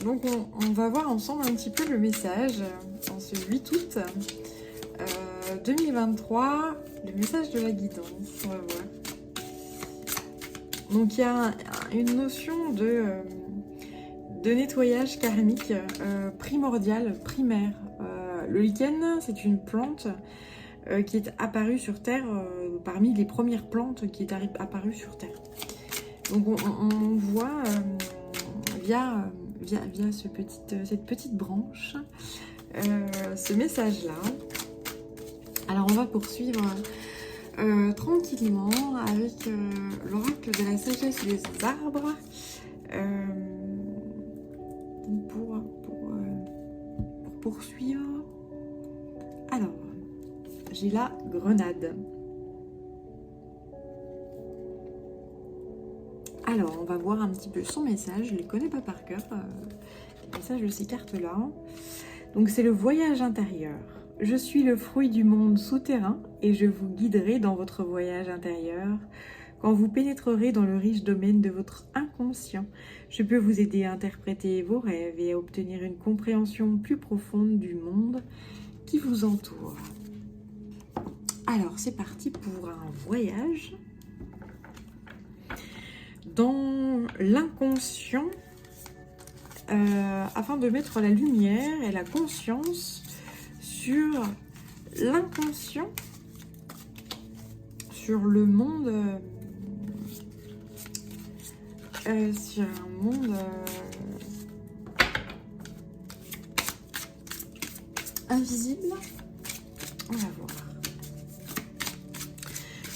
Donc on va voir ensemble un petit peu le message en ce 8 août 2023, le message de la guidance, on va voir. Donc il y a une notion de nettoyage karmique primordial, primaire. Le lichen, c'est une plante qui est apparue sur Terre parmi les premières plantes qui est apparue sur Terre. Donc on voit via cette petite branche ce message-là. Alors on va poursuivre tranquillement avec l'oracle de la sagesse des arbres pour poursuivre. Alors, j'ai la grenade. Alors, on va voir un petit peu son message. Je ne les connais pas par cœur, les messages de ces cartes-là. Donc, c'est le voyage intérieur. Je suis le fruit du monde souterrain et je vous guiderai dans votre voyage intérieur. Quand vous pénétrerez dans le riche domaine de votre inconscient, je peux vous aider à interpréter vos rêves et à obtenir une compréhension plus profonde du monde qui vous entoure. Alors, c'est parti pour un voyage dans l'inconscient afin de mettre la lumière et la conscience sur l'inconscient, sur le monde, sur un monde invisible. On va voir.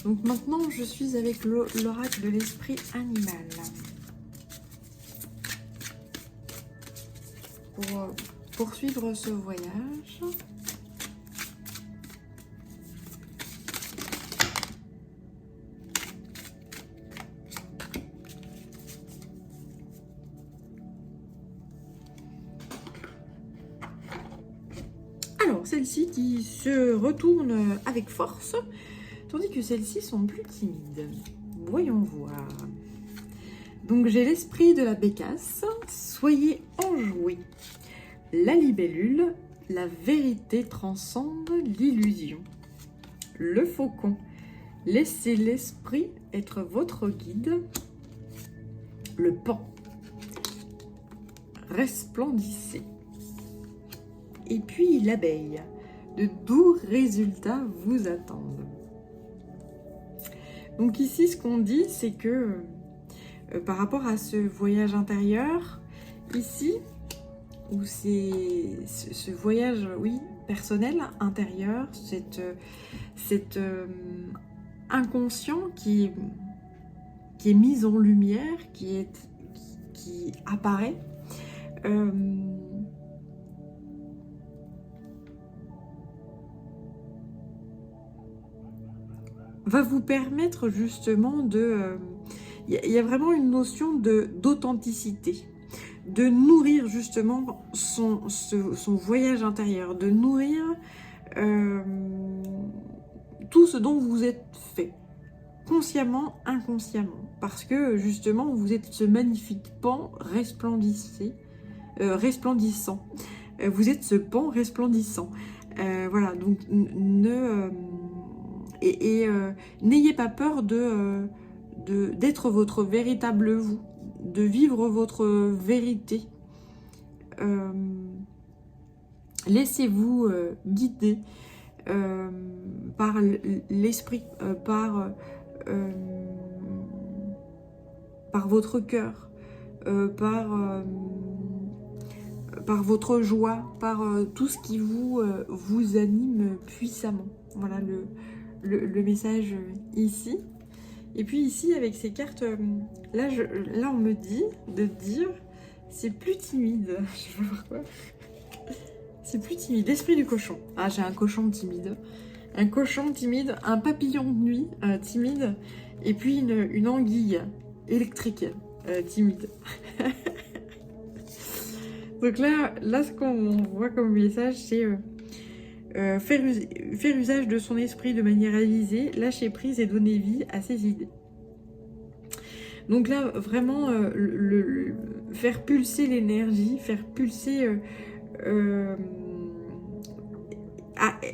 Donc maintenant, je suis avec l'oracle de l'esprit animal. Pour poursuivre ce voyage. Alors, celles-ci qui se retournent avec force, tandis que celles-ci sont plus timides. Voyons voir. Donc, j'ai l'esprit de la bécasse. Soyez enjoués. La libellule, la vérité transcende l'illusion. Le faucon, laissez l'esprit être votre guide. Le pan, resplendissez. Et puis l'abeille, de doux résultats vous attendent. Donc ici, ce qu'on dit, c'est que par rapport à ce voyage intérieur, ici, où c'est ce voyage, oui, personnel, intérieur, cet inconscient qui est mis en lumière, qui apparaît, va vous permettre justement de... Il y a vraiment une notion d'authenticité, de nourrir justement son voyage intérieur, de nourrir tout ce dont vous êtes fait, consciemment, inconsciemment, parce que justement vous êtes ce magnifique pan resplendissant. Vous êtes ce pan resplendissant. Voilà, donc n'ayez pas peur d'être votre véritable vous, de vivre votre vérité. Laissez-vous guider par l'esprit, par votre cœur, par votre joie, par tout ce qui vous anime puissamment. Voilà le message ici. Et puis ici, avec ces cartes, là on me dit de dire, c'est plus timide. Je sais pas pourquoi. C'est plus timide. Esprit du cochon. Ah, j'ai un cochon timide. Un cochon timide, un papillon de nuit timide, et puis une anguille électrique timide. Donc là, ce qu'on voit comme message, c'est faire usage de son esprit de manière avisée, lâcher prise et donner vie à ses idées. Donc là, vraiment, faire pulser l'énergie, faire pulser...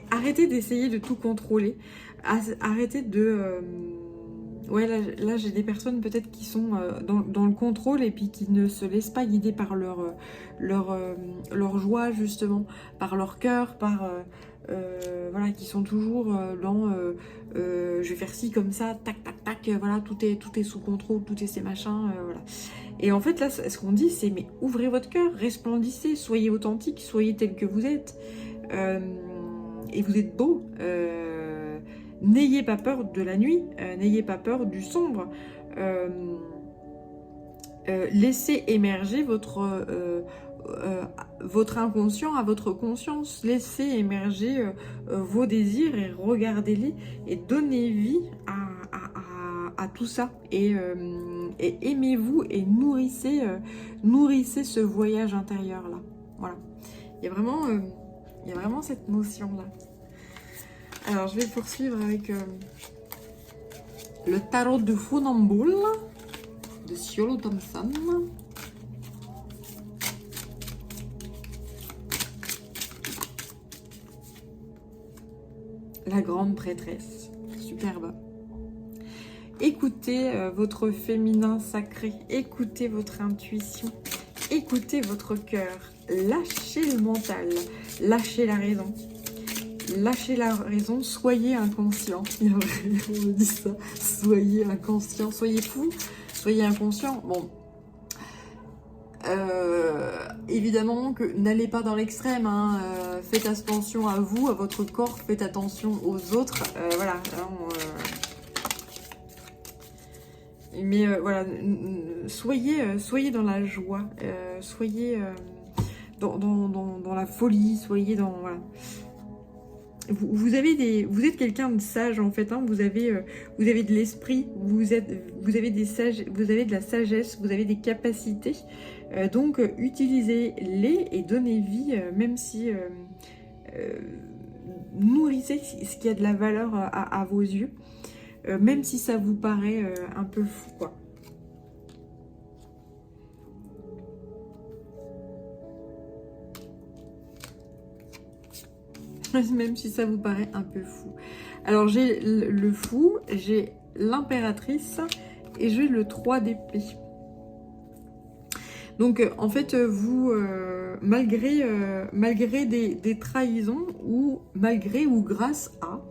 arrêtez d'essayer de tout contrôler. Arrêtez de... ouais, là j'ai des personnes peut-être qui sont dans le contrôle et puis qui ne se laissent pas guider par leur joie, justement, par leur cœur, par... voilà, qui sont toujours dans je vais faire ci comme ça, tac, tac, tac, voilà, tout est sous contrôle, tout est ces machins, voilà. Et en fait, là, ce qu'on dit, c'est, mais ouvrez votre cœur, resplendissez, soyez authentique, soyez tel que vous êtes. Et vous êtes beau. N'ayez pas peur de la nuit, n'ayez pas peur du sombre. Laissez émerger votre inconscient à votre conscience. Laissez émerger vos désirs et regardez-les et donnez vie à tout ça. Et aimez-vous et nourrissez ce voyage intérieur-là. Voilà. Il y a vraiment cette notion-là. Alors, je vais poursuivre avec le tarot de Funambule de Ciolo Thompson. La grande prêtresse. Superbe. Écoutez votre féminin sacré. Écoutez votre intuition. Écoutez votre cœur. Lâchez le mental. Lâchez la raison. Lâchez la raison, soyez inconscient. Il y a vraiment, on me dit ça. Soyez inconscient, soyez fou, soyez inconscient. Bon, évidemment que n'allez pas dans l'extrême. Hein. Faites attention à vous, à votre corps. Faites attention aux autres. Voilà. Mais voilà, soyez dans la joie. Soyez dans la folie. Soyez dans voilà. Vous êtes quelqu'un de sage en fait, hein. Vous avez de l'esprit, vous avez de la sagesse, vous avez des capacités. Donc utilisez-les et donnez vie, même si nourrissez ce qui a de la valeur à vos yeux, même si ça vous paraît un peu fou, quoi. Même si ça vous paraît un peu fou. Alors j'ai le fou, j'ai l'impératrice et j'ai le 3 d'épée. Donc en fait vous, malgré des trahisons ou malgré ou grâce à,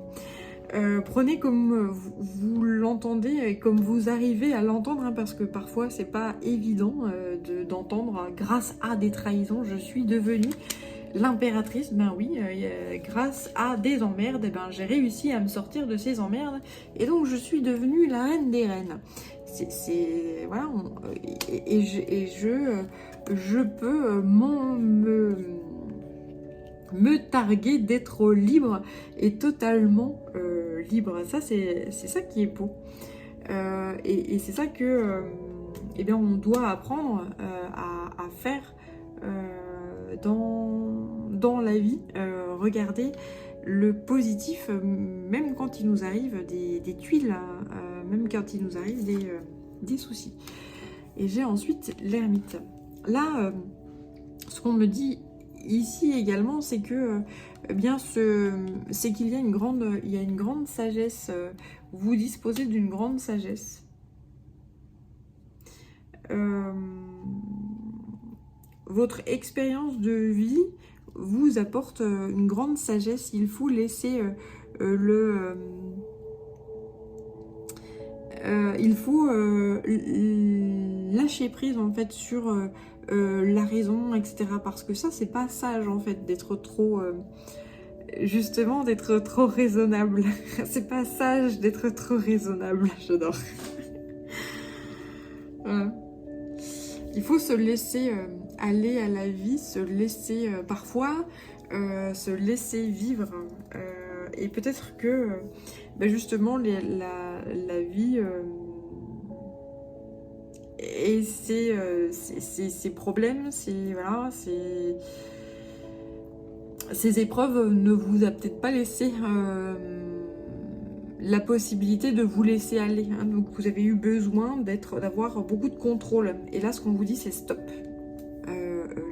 prenez comme vous l'entendez et comme vous arrivez à l'entendre, hein, parce que parfois c'est pas évident d'entendre grâce à des trahisons, je suis devenue l'impératrice. Ben oui, grâce à des emmerdes, eh ben, j'ai réussi à me sortir de ces emmerdes et donc je suis devenue la reine des reines. Voilà, je peux me targuer d'être libre et totalement libre. Ça, c'est ça qui est beau. Et c'est ça que eh bien, on doit apprendre à faire dans la vie. Regardez le positif, même quand il nous arrive des tuiles, même quand il nous arrive des soucis. Et j'ai ensuite l'ermite. Là, ce qu'on me dit ici également, c'est que bien c'est qu'il y a une grande sagesse. Vous disposez d'une grande sagesse. Votre expérience de vie vous apporte une grande sagesse. Il faut laisser il faut lâcher prise en fait sur la raison, etc. Parce que ça, c'est pas sage en fait d'être trop justement d'être trop raisonnable. C'est pas sage d'être trop raisonnable. J'adore. Voilà. Il faut se laisser aller à la vie, se laisser parfois se laisser vivre. Et peut-être que justement la vie et ses problèmes, voilà, ces épreuves ne vous a peut-être pas laissé la possibilité de vous laisser aller, hein. Donc vous avez eu besoin d'avoir beaucoup de contrôle. Et là, ce qu'on vous dit, c'est stop.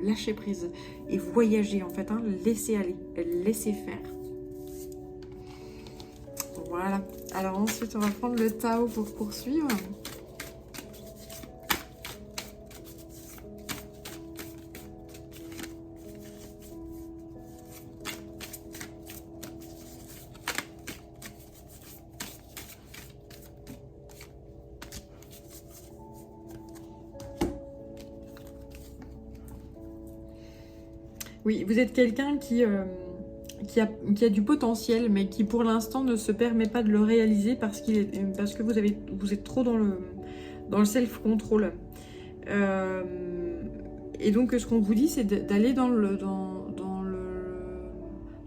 lâcher prise et voyager en fait, hein, laisser aller, laisser faire. Voilà. Alors ensuite, on va prendre le Tao pour poursuivre. Oui, vous êtes quelqu'un qui a du potentiel, mais qui pour l'instant ne se permet pas de le réaliser parce que vous êtes trop dans le self-control. Et donc ce qu'on vous dit, c'est d'aller de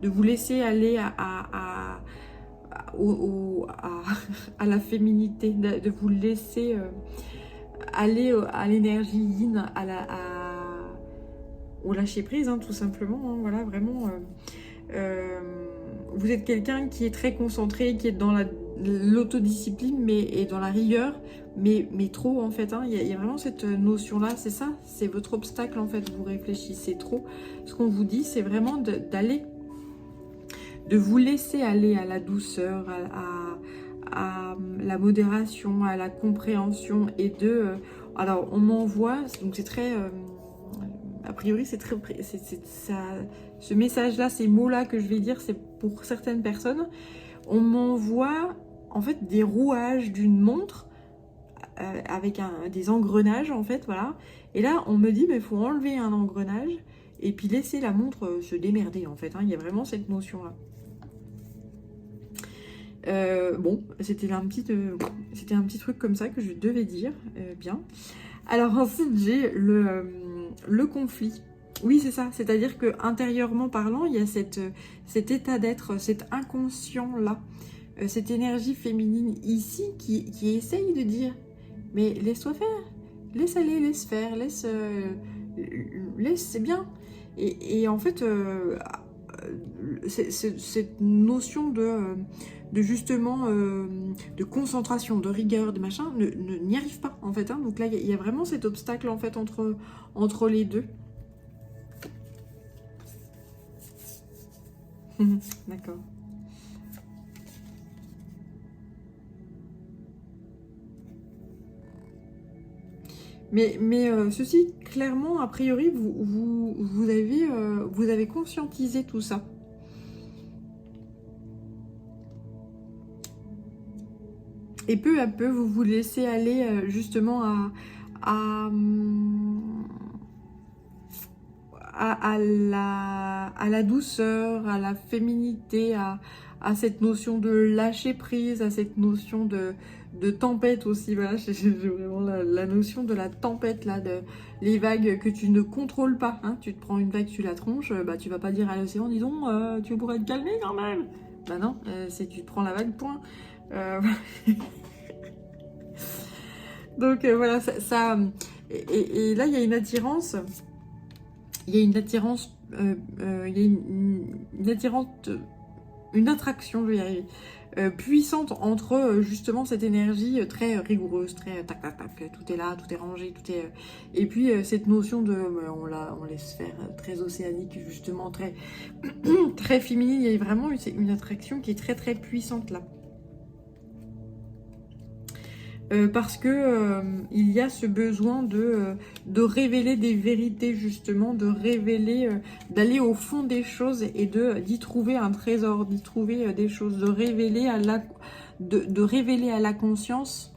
vous laisser aller à la féminité, de vous laisser aller à l'énergie yin, au lâcher prise, hein, tout simplement, hein, voilà, vraiment. Vous êtes quelqu'un qui est très concentré, qui est dans l'autodiscipline, et dans la rigueur, mais trop en fait, hein. Il y a vraiment cette notion-là, c'est ça, c'est votre obstacle en fait, vous réfléchissez trop. Ce qu'on vous dit, c'est vraiment de vous laisser aller à la douceur, à la modération, à la compréhension, et alors on m'envoie, donc c'est très... a priori, c'est ça, ce message-là, ces mots-là que je vais dire, c'est pour certaines personnes. On m'envoie en fait des rouages d'une montre avec des engrenages en fait, voilà. Et là, on me dit, mais il faut enlever un engrenage et puis laisser la montre se démerder en fait, hein. Il y a vraiment cette notion-là. Bon, c'était un petit truc comme ça que je devais dire, bien. Alors ensuite, j'ai le conflit. Oui, c'est ça. C'est-à-dire que intérieurement parlant, il y a cet état d'être, cet inconscient-là, cette énergie féminine ici qui essaye de dire « Mais laisse-toi faire, laisse aller, laisse faire, laisse, c'est bien. » Et en fait, cette notion de justement de concentration, de rigueur, de machin, n'y arrive pas en fait, hein. Donc là, il y a vraiment cet obstacle en fait entre les deux. D'accord. Mais ceci, clairement, a priori, vous avez conscientisé tout ça. Et peu à peu, vous vous laissez aller justement à la douceur, à la féminité, à cette notion de lâcher prise, à cette notion de tempête aussi. Voilà, j'ai vraiment la notion de la tempête, là, les vagues que tu ne contrôles pas, hein. Tu te prends une vague, tu la tronches, bah, tu vas pas dire à l'océan, dis donc, tu pourrais te calmer quand même. Bah non, c'est tu te prends la vague, point. Donc voilà, ça et là il y a une attirance, il y a une attirance, il y a une attirance, une attraction, je vais y arriver, puissante entre justement cette énergie très rigoureuse, très tac tac tac, tout est là, tout est rangé, tout est et puis cette notion de on laisse faire, très océanique, justement très très féminine. Il y a vraiment une attraction qui est très très puissante là. Parce que il y a ce besoin de révéler des vérités, justement, de révéler, d'aller au fond des choses et d'y trouver un trésor, d'y trouver des choses, de révéler à la conscience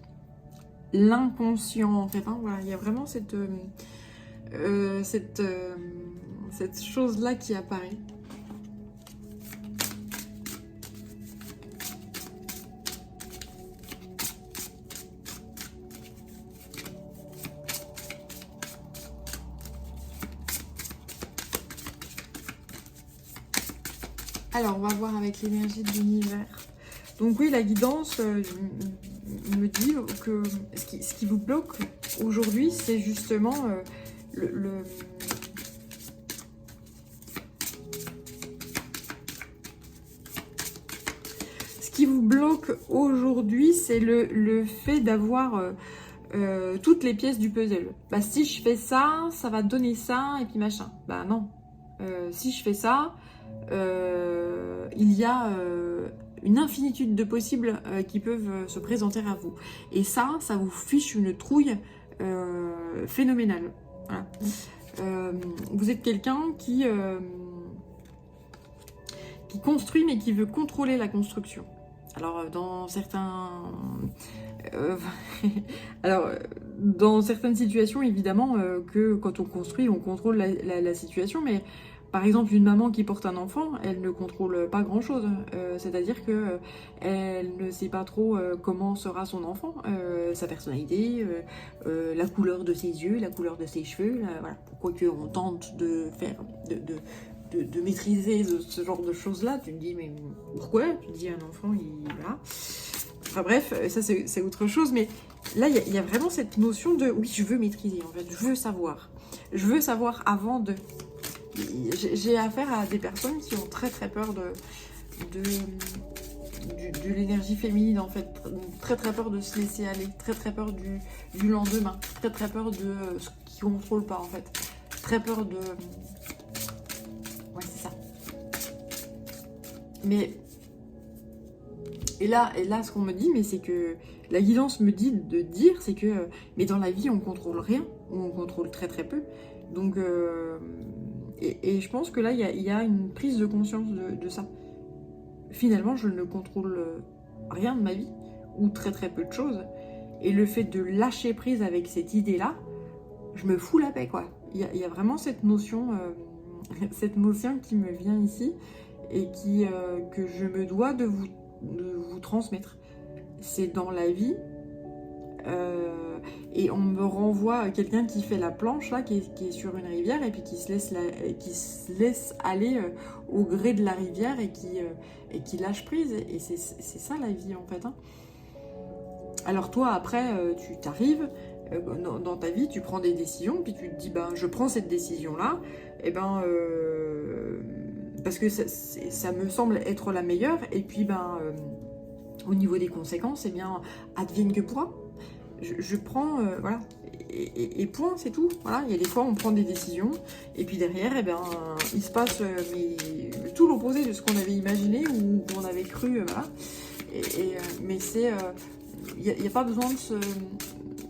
l'inconscient, en fait, hein. Voilà, il y a vraiment cette chose-là qui apparaît. Alors, on va voir avec l'énergie de l'univers. Donc oui, la guidance me dit que ce qui vous bloque aujourd'hui, c'est justement Ce qui vous bloque aujourd'hui, c'est le fait d'avoir toutes les pièces du puzzle. Bah si je fais ça, ça va donner ça, et puis machin. Bah non. Si je fais ça, il y a une infinitude de possibles qui peuvent se présenter à vous. Et ça vous fiche une trouille phénoménale. Voilà. Vous êtes quelqu'un qui construit mais qui veut contrôler la construction. Alors dans certains... dans certaines situations, évidemment, que quand on construit, on contrôle la situation, mais par exemple, une maman qui porte un enfant, elle ne contrôle pas grand-chose. C'est-à-dire que elle ne sait pas trop comment sera son enfant, sa personnalité, la couleur de ses yeux, la couleur de ses cheveux. Voilà. Pourquoi qu'on tente de faire, de maîtriser ce genre de choses-là, tu te dis, mais pourquoi? Tu te dis, un enfant, il... Voilà. Enfin bref, ça c'est autre chose, mais là, il y a vraiment cette notion de, oui, je veux maîtriser, en fait, je veux savoir. Je veux savoir avant de... J'ai affaire à des personnes qui ont très peur de l'énergie féminine, en fait, très peur de se laisser aller, très peur du lendemain, très peur de ce qu'ils ne contrôlent pas, en fait, très peur de... Ouais, c'est ça. Mais... Et là, ce qu'on me dit, mais c'est que la guidance me dit de dire, c'est que mais dans la vie, on contrôle rien, ou on contrôle très peu. Donc, et je pense que là, il y a une prise de conscience de ça. Finalement, je ne contrôle rien de ma vie, ou très peu de choses. Et le fait de lâcher prise avec cette idée-là, je me fous la paix, quoi. Il y a vraiment cette notion qui me vient ici, et que je me dois de vous transmettre. C'est dans la vie, et on me renvoie à quelqu'un qui fait la planche là, qui est sur une rivière, et puis qui se laisse aller au gré de la rivière, et qui lâche prise, et c'est ça la vie, en fait, hein. Alors toi, après, tu t'arrives dans ta vie, tu prends des décisions, puis tu te dis, ben je prends cette décision là, et ben parce que ça me semble être la meilleure, et puis au niveau des conséquences, eh bien, advienne que pourra. Je prends, voilà, et point, c'est tout. Voilà, il y a des fois, on prend des décisions, et puis derrière, eh bien, il se passe tout l'opposé de ce qu'on avait imaginé, ou qu'on avait cru, voilà. Mais c'est... il n'y a pas besoin de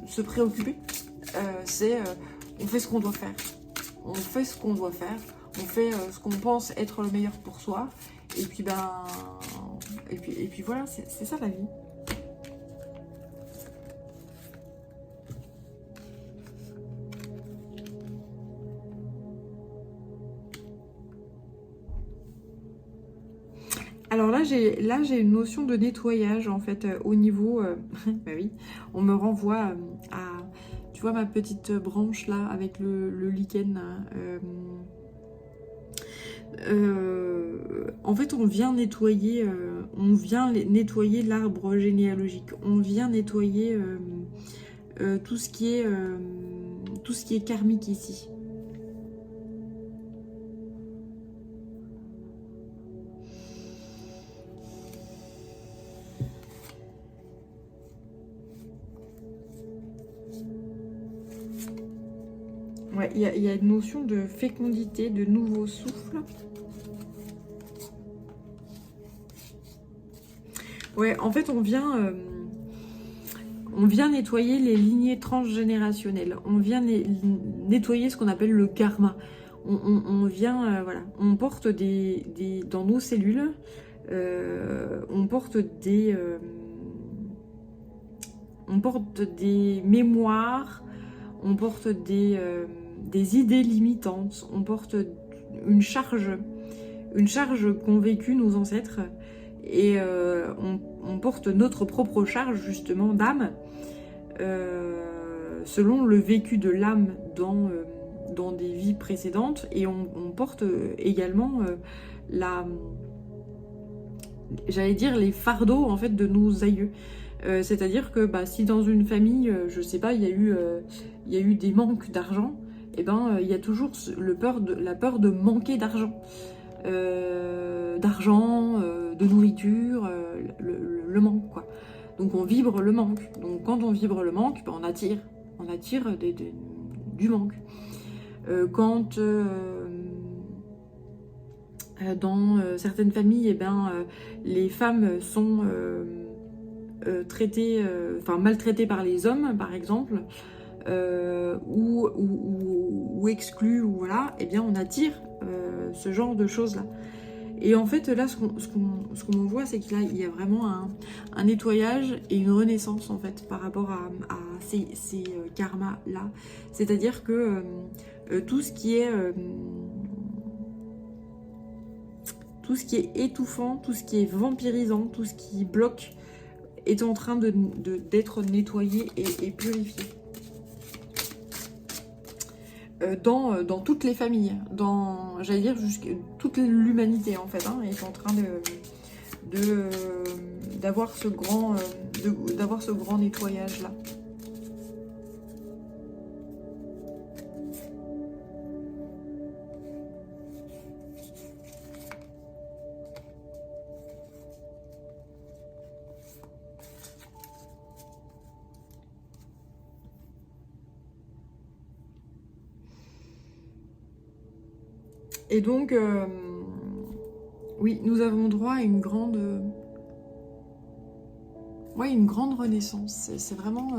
se préoccuper. On fait ce qu'on doit faire. On fait ce qu'on doit faire. On fait ce qu'on pense être le meilleur pour soi. Et puis, et puis voilà, c'est ça la vie. Alors là, j'ai une notion de nettoyage, en fait, au niveau... bah oui, on me renvoie à... Tu vois ma petite branche là, avec le lichen là, en fait, on vient nettoyer l'arbre généalogique. On vient nettoyer tout ce qui est karmique ici. Ouais, il y a une notion de fécondité, de nouveau souffle. Ouais, en fait, on vient nettoyer les lignées transgénérationnelles. On vient nettoyer ce qu'on appelle le karma. On vient, voilà, on porte dans nos cellules, on porte des mémoires, on porte des idées limitantes, on porte une charge qu'ont vécu nos ancêtres, et on porte notre propre charge justement d'âme, selon le vécu de l'âme dans des vies précédentes, et on porte également j'allais dire les fardeaux en fait de nos aïeux. C'est-à-dire que si dans une famille, je sais pas, il y a eu des manques d'argent, et il y a toujours la peur de manquer d'argent. De nourriture, le manque, quoi. Donc on vibre le manque. Donc quand on vibre le manque, ben, on attire du manque. Quand dans certaines familles, eh ben, les femmes sont traitées, maltraitées par les hommes, par exemple, ou exclues, ou voilà, eh bien on attire ce genre de choses-là. Et en fait, là, ce qu'on voit, c'est qu'il y a vraiment un nettoyage et une renaissance, en fait, par rapport à ces karmas-là. C'est-à-dire que tout ce qui est étouffant, tout ce qui est vampirisant, tout ce qui bloque, est en train d'être nettoyé et purifié. Dans toutes les familles, j'allais dire toute l'humanité en fait, hein, est en train d'avoir ce grand nettoyage là. Et donc, oui, nous avons droit à une grande renaissance. C'est vraiment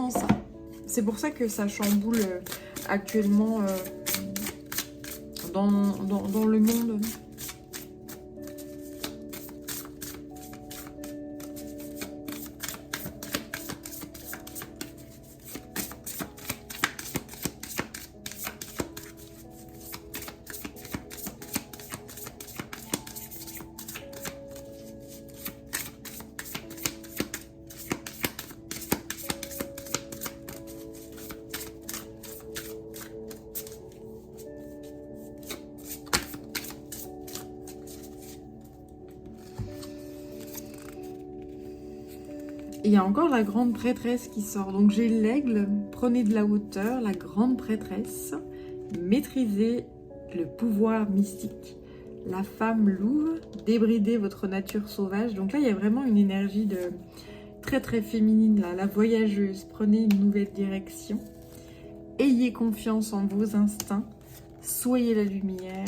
ça. C'est pour ça que ça chamboule actuellement dans le monde. Il y a encore la grande prêtresse qui sort. Donc j'ai l'aigle, prenez de la hauteur, la grande prêtresse, maîtrisez le pouvoir mystique. La femme louve, débridez votre nature sauvage. Donc là, il y a vraiment une énergie de très très féminine, là, la voyageuse. Prenez une nouvelle direction. Ayez confiance en vos instincts. Soyez la lumière.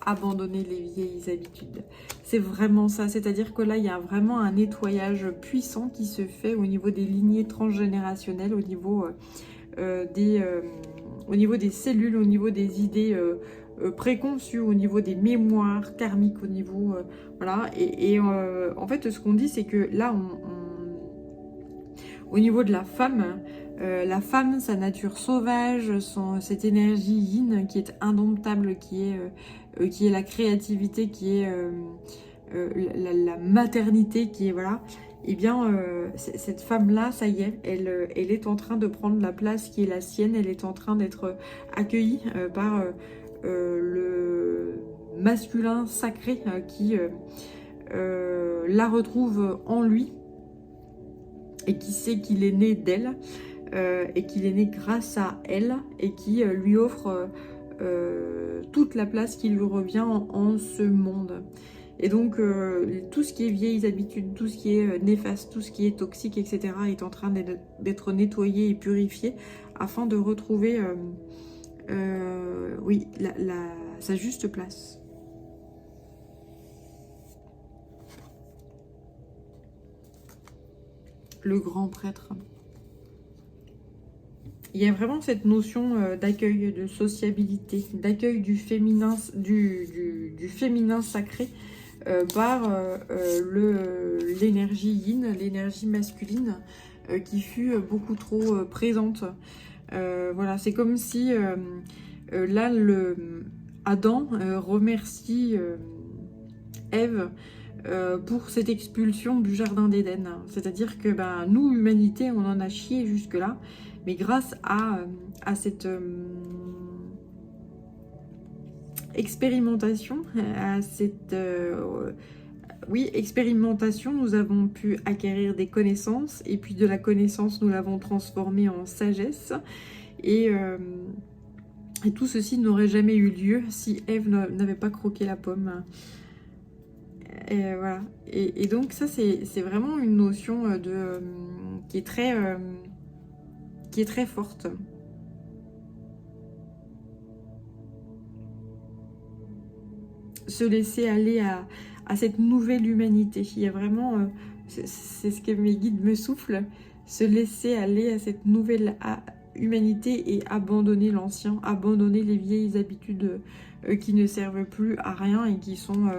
Abandonnez les vieilles habitudes. C'est vraiment ça, c'est-à-dire que là, il y a vraiment un nettoyage puissant qui se fait au niveau des lignées transgénérationnelles, au niveau des cellules, au niveau des idées préconçues, au niveau des mémoires karmiques, au niveau... voilà, en fait, ce qu'on dit, c'est que là, au niveau de la femme, sa nature sauvage, cette énergie yin qui est indomptable, qui est la créativité, qui est la maternité, qui est voilà, et bien cette femme-là, ça y est, elle est en train de prendre la place qui est la sienne, elle est en train d'être accueillie par le masculin sacré qui la retrouve en lui et qui sait qu'il est né d'elle et qu'il est né grâce à elle et qui lui offre toute la place qui lui revient en ce monde. Et donc tout ce qui est vieilles habitudes, tout ce qui est néfaste, tout ce qui est toxique, etc. est en train d'être nettoyé et purifié afin de retrouver oui, sa juste place. Le grand prêtre. Il y a vraiment cette notion d'accueil, de sociabilité, d'accueil du féminin, du féminin sacré par l'énergie yin, l'énergie masculine qui fut beaucoup trop présente. Voilà, c'est comme si là, Adam remercie Ève pour cette expulsion du jardin d'Éden. C'est-à-dire que nous, humanité, on en a chié jusque-là, mais grâce à cette expérimentation, à cette expérimentation, nous avons pu acquérir des connaissances, et puis de la connaissance, nous l'avons transformée en sagesse, et tout ceci n'aurait jamais eu lieu si Ève n'avait pas croqué la pomme. Et voilà. Et donc ça, c'est vraiment une notion qui est très forte. Se laisser aller à cette nouvelle humanité. Il y a vraiment, c'est ce que mes guides me soufflent, se laisser aller à cette nouvelle humanité et abandonner l'ancien, abandonner les vieilles habitudes qui ne servent plus à rien et qui sont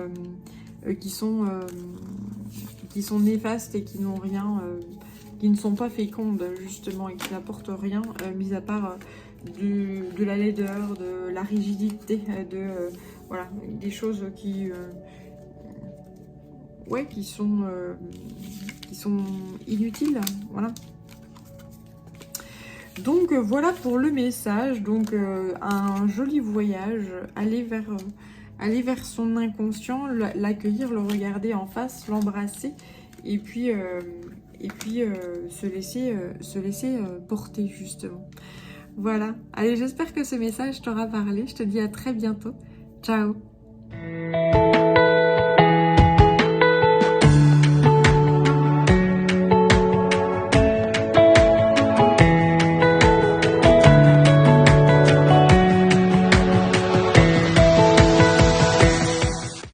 néfastes et qui n'ont rien, qui ne sont pas fécondes justement et qui n'apportent rien, mis à part de la laideur, de la rigidité, voilà, des choses qui sont inutiles, voilà. Donc voilà pour le message. Donc un joli voyage, aller vers son inconscient, l'accueillir, le regarder en face, l'embrasser et puis se laisser porter justement. Voilà. Allez, j'espère que ce message t'aura parlé. Je te dis à très bientôt. Ciao.